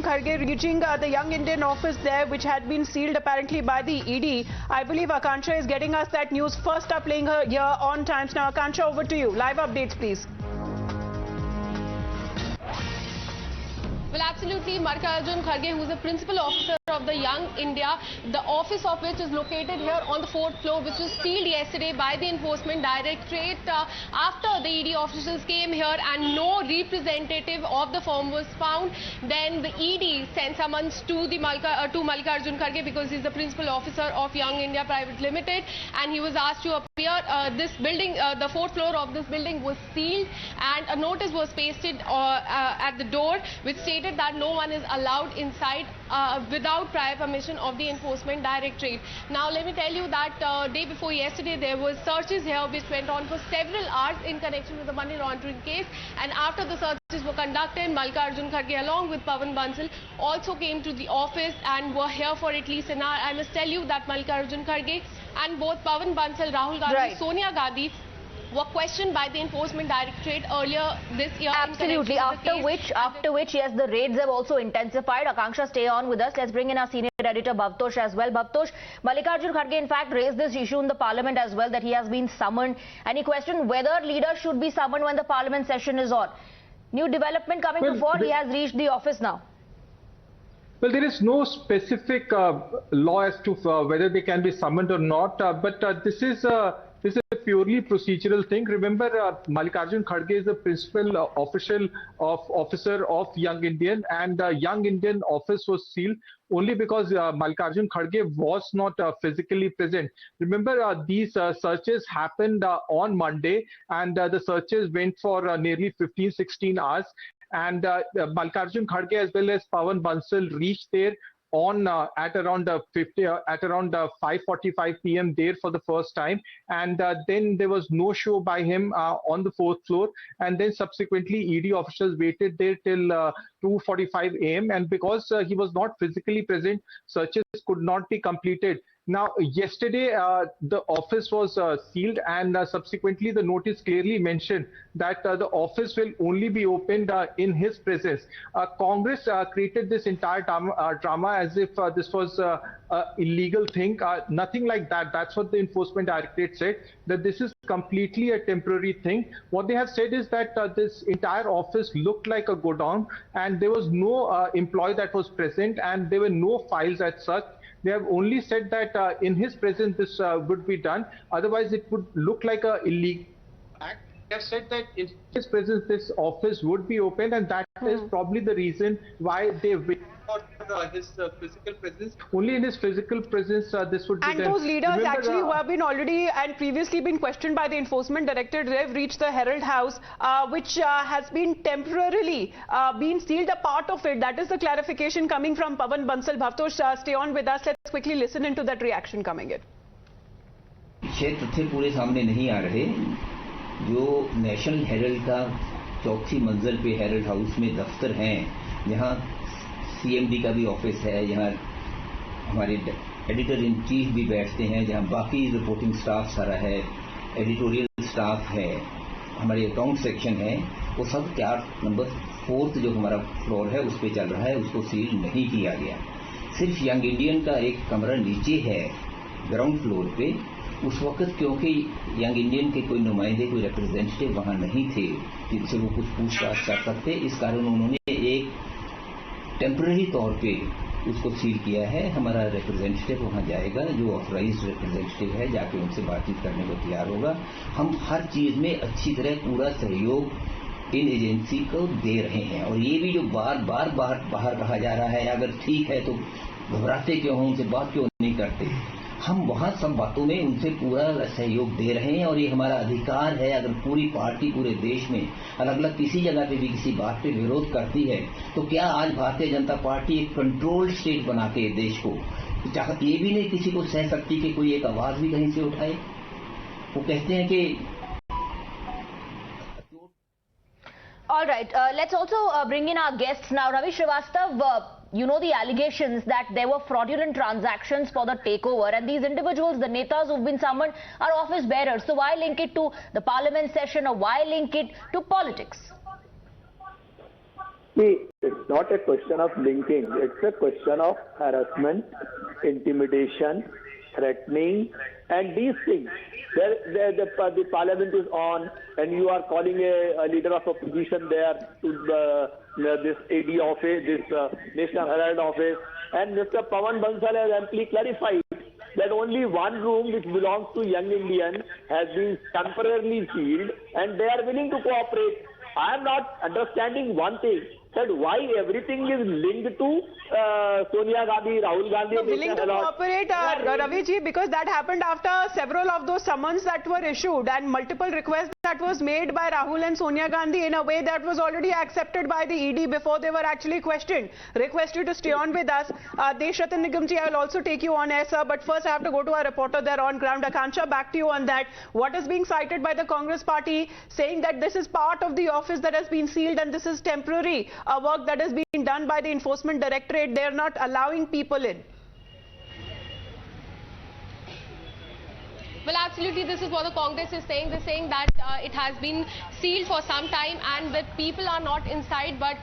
Kharge reaching the Young Indian office there, which had been sealed apparently by the ED. I believe Akansha is getting us that news first up, playing her here on Times Now. Akansha, over to you. Live updates, please. Well, absolutely. Mallikarjun Kharge, who is the principal officer of the Young India, the office of which is located here on the 4th floor, which was sealed yesterday by the Enforcement Directorate after the ED officials came here and no representative of the firm was found. Then the ED sent summons to Mallikarjun Kharge because he's the principal officer of Young India Private Limited, and he was asked to appear. This building, the 4th floor of this building was sealed, and a notice was pasted at the door which stated that no one is allowed inside without prior permission of the Enforcement Directorate. Now let me tell you that day before yesterday there was searches here which went on for several hours in connection with the money laundering case, and after the searches were conducted, Mallikarjun Kharge along with Pawan Bansal also came to the office and were here for at least an hour. I must tell you that Mallikarjun Kharge and both Pawan Bansal, Rahul Gandhi, Sonia Gandhi were questioned by the Enforcement Directorate earlier this year. Absolutely. After which, yes, the raids have also intensified. Akanksha, stay on with us. Let's bring in our senior editor Bhavtosh as well. Bhavtosh, Mallikarjun Kharge in fact raised this issue in the Parliament as well, that he has been summoned, and he questioned whether leaders should be summoned when the Parliament session is on. New development coming to fore. He has reached the office now. Well, there is no specific law as to whether they can be summoned or not, but this is a purely procedural thing. Remember, Mallikarjun Kharge is the principal officer of Young Indian, and Young Indian office was sealed only because Mallikarjun Kharge was not physically present. Remember, these searches happened on Monday, and the searches went for nearly 15-16 hours. And Mallikarjun Kharge as well as Pawan Bansal reached there on at around 5:45 p.m. there for the first time, and then there was no show by him on the 4th floor, and then subsequently ED officials waited there till 2:45 a.m. and because he was not physically present, searches could not be completed. Now, yesterday, the office was sealed, and subsequently the notice clearly mentioned that the office will only be opened in his presence. Congress created this entire drama as if this was an illegal thing. Nothing like that. That's what the Enforcement Directorate said, that this is completely a temporary thing. What they have said is that this entire office looked like a godown, and there was no employee that was present, and there were no files as such. They have only said that in his presence this would be done, otherwise it would look like a illegal act. They have said that in his presence this office would be opened, and that is probably the reason why they wait for his physical presence. Only in his physical presence this would be done. And those leaders actually who have been already and previously been questioned by the Enforcement Directorate, they've reached the Herald House, which has been temporarily been sealed. A part of it, that is the clarification coming from Pawan Bansal. Bhavtosh, stay on with us. Let's quickly listen into that reaction coming in. ये तथ्य पूरे सामने नहीं आ रहे जो national Herald का चौथी मंजिल पे हेरल्ड हाउस में दफ्तर हैं, यहाँ CMD का भी ऑफिस है, यहाँ हमारे एडिटर इन चीफ भी बैठते हैं, जहाँ बाकी रिपोर्टिंग स्टाफ सारा है, एडिटोरियल स्टाफ है, हमारे अकाउंट सेक्शन है, वो सब 4 नंबर 4th जो हमारा फ्लोर है उस पर चल रहा है, उसको सील नहीं किया गया। सिर्फ यंग इंडियन का एक कमरा नीचे है ग्राउंड फ्लोर पे। उस वक्त क्योंकि यंग इंडियन के कोई नुमाइंदे, कोई रिप्रेजेंटेटिव वहाँ नहीं थे जिनसे वो कुछ पूछताछ कर सकते, इस कारण उन्होंने एक टेम्पररी तौर पे उसको सील किया है। हमारा रिप्रेजेंटेटिव वहाँ जाएगा, जो ऑथराइज्ड रिप्रेजेंटेटिव है, जाके उनसे बातचीत करने को तैयार होगा। हम हर चीज में अच्छी तरह पूरा सहयोग इन एजेंसी को दे रहे हैं, और ये भी जो बार बाहर कहा जा रहा है अगर ठीक है तो घबराते क्यों हो, उनसे बात क्यों नहीं करते, हम वहाँ सब बातों में उनसे पूरा सहयोग दे रहे हैं, और ये हमारा अधिकार है। अगर पूरी पार्टी पूरे देश में अलग अलग किसी जगह पे भी किसी बात पे विरोध करती है, तो क्या आज भारतीय जनता पार्टी एक कंट्रोल्ड स्टेट बना के देश को चाहत ये भी नहीं किसी को सह सकती कि कोई एक आवाज भी कहीं से उठाए। वो कहते हैं कि All right, let's also bring in our guests now. Ravi Srivastav, you know the allegations that there were fraudulent transactions for the takeover, and these individuals, the netas who've been summoned, are office bearers. So why link it to the parliament session, or why link it to politics? See, it's not a question of linking. It's a question of harassment, intimidation, threatening, and these things. The parliament is on, and you are calling a leader of opposition there to this AD office, this National Herald office, and Mr. Pawan Bansal has amply clarified that only one room which belongs to Young Indian has been temporarily sealed, and they are willing to cooperate. I am not understanding one thing, that why everything is linked to Sonia Gandhi, Rahul Gandhi. So willing to cooperate, Ravi ji, because that happened after several of those summons that were issued and multiple requests that was made by Rahul and Sonia Gandhi in a way that was already accepted by the ED before they were actually questioned. Request you to stay on with us. Deshratan Nigam ji, I will also take you on air, sir, but first I have to go to our reporter there on ground. Akansha, back to you on that. What is being cited by the Congress party, saying that this is part of the office that has been sealed and this is temporary work that is being done by the Enforcement Directorate. They are not allowing people in. Well, absolutely, this is what the Congress is saying. They're saying that it has been sealed for some time and that people are not inside, but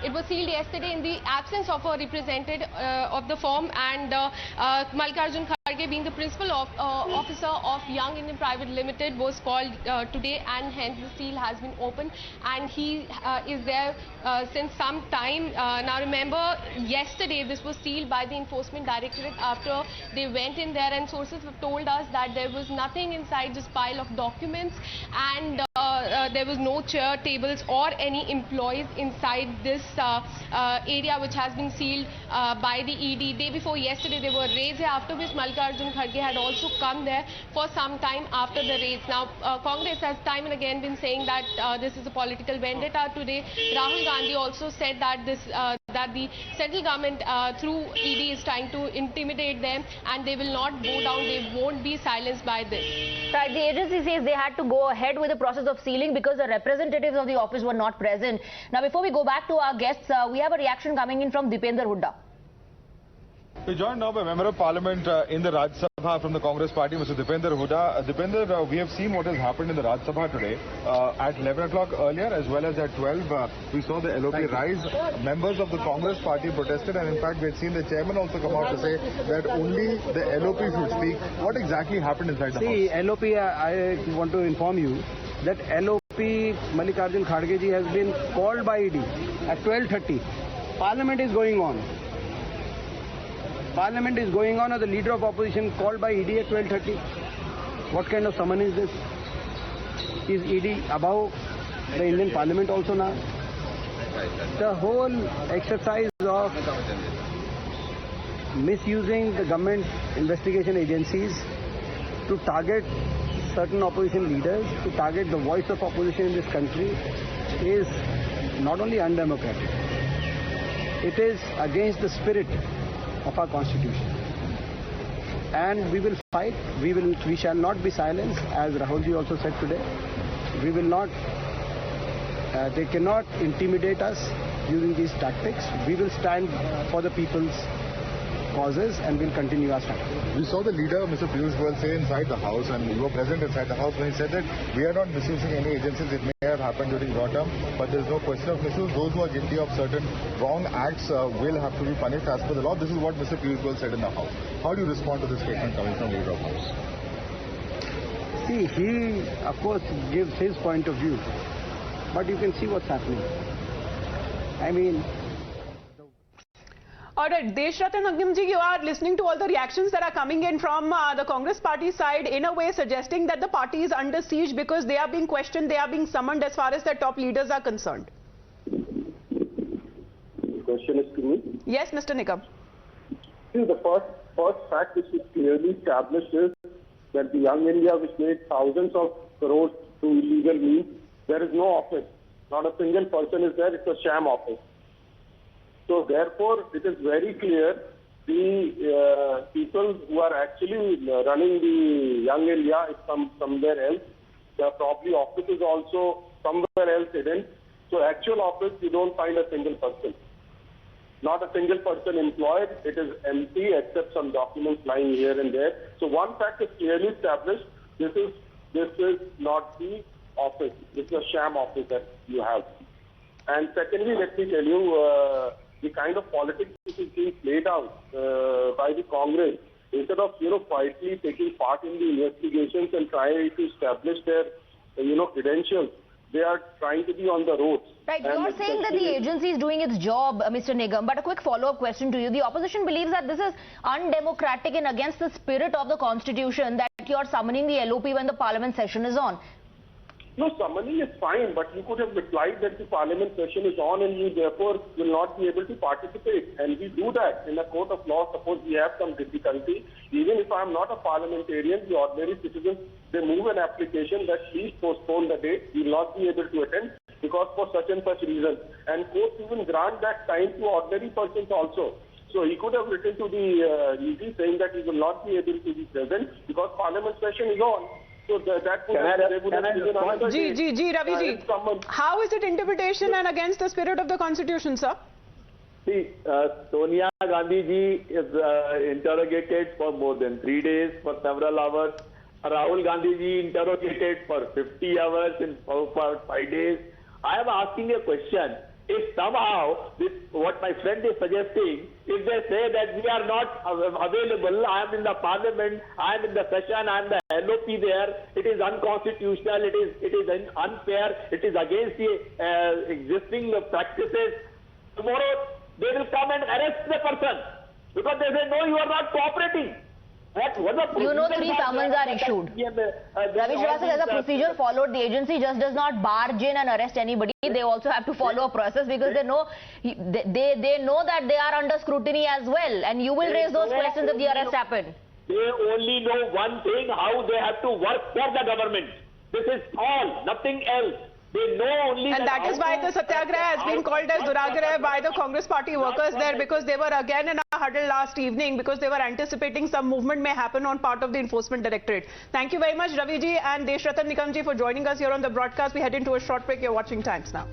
it was sealed yesterday in the absence of a representative of the firm, and Mallikarjun Kharge, being the principal officer of Young Indian Private Limited, was called today, and hence the seal has been opened, and he is there since some time. Now remember, yesterday this was sealed by the Enforcement Directorate after they went in there, and sources have told us that there was nothing inside, just pile of documents, and there was no chair, tables or any employees inside this area which has been sealed by the ED. Day before yesterday there were raids, after which Mallikarjun Kharge had also come there for some time after the raids. Now Congress has time and again been saying that this is a political vendetta. Today Rahul Gandhi also said that this that the central government through ED is trying to intimidate them, and they will not bow down, they won't be silenced by this. Right, the agency says they had to go ahead with the process of sealing because the representatives of the office were not present. Now before we go back to our guests, we have a reaction coming in from Dipender Hooda. We're joined now by Member of Parliament in the Rajya Sabha from the Congress party, Mr. Dipender Hooda. Dipender, we have seen what has happened in the Rajya Sabha today. At 11 o'clock earlier as well as at 12, we saw the LOP rise. Members of the Congress party protested, and in fact we had seen the chairman also come out to say that only the LOP should speak. What exactly happened inside the House? See, LOP, I want to inform you that LOP Mallikarjun Kharge ji has been called by ED at 12:30. Parliament is going on. Parliament is going on, or the leader of opposition called by ED at 12:30. What kind of summon is this? Is ED above the Indian Parliament also now? The whole exercise of misusing the government investigation agencies to target certain opposition leaders, to target the voice of opposition in this country, is not only undemocratic, it is against the spirit of our constitution. And we will fight, we shall not be silenced, as Rahul ji also said today. We will not, they cannot intimidate us using these tactics. We will stand for the people's causes and will continue our struggle. We saw the leader, Mr. Piyush Goyal, say inside the House, and you were present inside the House, when he said that we are not misusing any agencies. It may have happened during your term, but there is no question of misuse. Those who are guilty of certain wrong acts will have to be punished as per the law. This is what Mr. Piyush Goyal said in the House. How do you respond to this statement coming from the leader of the House? See, he of course gives his point of view, but you can see what's happening. I mean, all right, Deshratan Nigam ji, you are listening to all the reactions that are coming in from the Congress party side, in a way suggesting that the party is under siege because they are being questioned, they are being summoned as far as their top leaders are concerned. The question is to me. Yes, Mr. Nigam. See, the first fact which is clearly established is that the Young India, which made thousands of crores through illegal means, there is no office. Not a single person is there. It's a sham office. So therefore, it is very clear the people who are actually running the Young India is somewhere else. There are probably offices also somewhere else hidden. So actual office, you don't find a single person. Not a single person employed. It is empty except some documents lying here and there. So one fact is clearly established. This is not the office. This is a sham office that you have. And secondly, let me tell you, the kind of politics which is being played out by the Congress, instead of, quietly taking part in the investigations and trying to establish their, credentials, they are trying to be on the roads. Right, you are saying that the agency is doing its job, Mr. Nigam, but a quick follow-up question to you. The opposition believes that this is undemocratic and against the spirit of the constitution that you are summoning the LOP when the parliament session is on. No, summoning is fine, but you could have replied that the parliament session is on and you therefore will not be able to participate. And we do that in a court of law. Suppose we have some difficulty, even if I am not a parliamentarian, the ordinary citizens, they move an application that please postpone the date. We will not be able to attend because for such and such reasons. And courts even grant that time to ordinary persons also. So he could have written to the ED saying that he will not be able to be present because parliament session is on. So that would have Ravi ji. How is it interpretation and against the spirit of the constitution, sir? See, Sonia Gandhi ji is interrogated for more than 3 days, for several hours. Rahul Gandhi ji interrogated for 50 hours in for 5 days. I am asking a question. If somehow, what my friend is suggesting, if they say that we are not available, I am in the parliament, I am in the session, I am the LOP there, it is unconstitutional, it is unfair, it is against the existing practices. Tomorrow, they will come and arrest the person because they say, no, you are not cooperating. You know, 3 summons are issued. Ravi Srivastava, there's a procedure followed. The agency just does not barge in and arrest anybody. They also have to follow a process because they know that they are under scrutiny as well. And you will raise those questions if the arrest happen. They only know one thing, how they have to work for the government. This is all, nothing else. They know only and that is why the Satyagraha has been called as Duragraha by the Congress party workers there, because they were again in a huddle last evening because they were anticipating some movement may happen on part of the Enforcement Directorate. Thank you very much, Ravi ji and Deshratan Nigam ji, for joining us here on the broadcast. We head into a short break. You're watching Times Now.